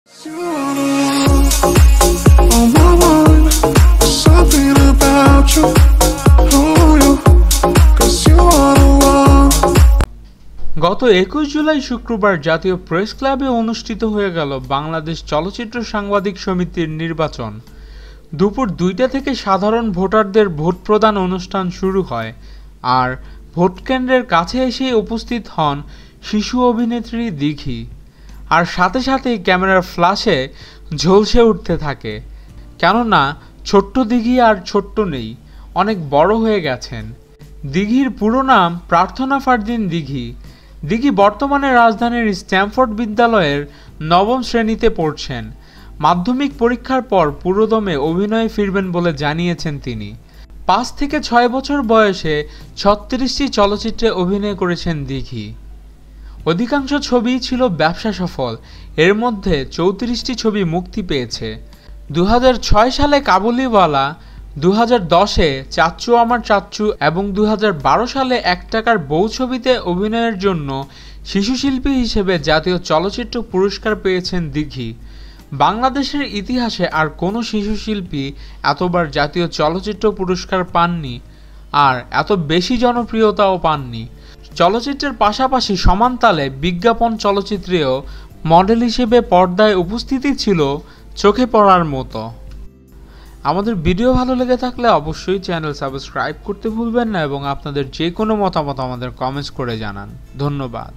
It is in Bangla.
গত 21 জুলাই শুক্রবার জাতীয় প্রেস ক্লাবে অনুষ্ঠিত হয়ে গেল বাংলাদেশ চলচ্চিত্র সাংবাদিক সমিতির নির্বাচন। দুপুর 2টা থেকে সাধারণ ভোটারদের ভোট প্রদান অনুষ্ঠান শুরু হয়, আর ভোট কেন্দ্রের কাছে এসে উপস্থিত হন শিশু অভিনেত্রী দিঘি। আর সাথে সাথেই ক্যামেরার ফ্ল্যাশে ঝলসে উঠতে থাকে, কেননা ছোট্ট দিঘি আর ছোট্ট নেই, অনেক বড় হয়ে গেছেন। দিঘির পুরো নাম প্রার্থনা ফারদিন দিঘি। দিঘি বর্তমানে রাজধানীর স্ট্যামফোর্ড বিদ্যালয়ের 9ম শ্রেণীতে পড়ছেন। মাধ্যমিক পরীক্ষার পর পুরোদমে অভিনয়ে ফিরবেন বলে জানিয়েছেন তিনি। 5 থেকে 6 বছর বয়সে 36টি চলচ্চিত্রে অভিনয় করেছেন দিঘি। অধিকাংশ ছবিই ছিল ব্যবসা সফল, এর মধ্যে 34টি ছবি মুক্তি পেয়েছে। 2006 সালে কাবুলিওয়ালা, 2010-এ চাচ্চু আমার চাচ্চু এবং 2012 সালে 1 টাকার বউ ছবিতে অভিনয়ের জন্য শিশুশিল্পী হিসেবে জাতীয় চলচ্চিত্র পুরস্কার পেয়েছেন দিঘি। বাংলাদেশের ইতিহাসে আর কোনো শিশুশিল্পী এতবার জাতীয় চলচ্চিত্র পুরস্কার পাননি, আর এত বেশি জনপ্রিয়তাও পাননি। চলচ্চিত্রের পাশাপাশি সমান তালে বিজ্ঞাপন চলচ্চিত্রেও মডেল হিসেবে পর্দায় উপস্থিতি ছিল চোখে পড়ার মতো। আমাদের ভিডিও ভালো লেগে থাকলে অবশ্যই চ্যানেল সাবস্ক্রাইব করতে ভুলবেন না এবং আপনাদের যে কোনো মতামত আমাদের কমেন্টস করে জানান। ধন্যবাদ।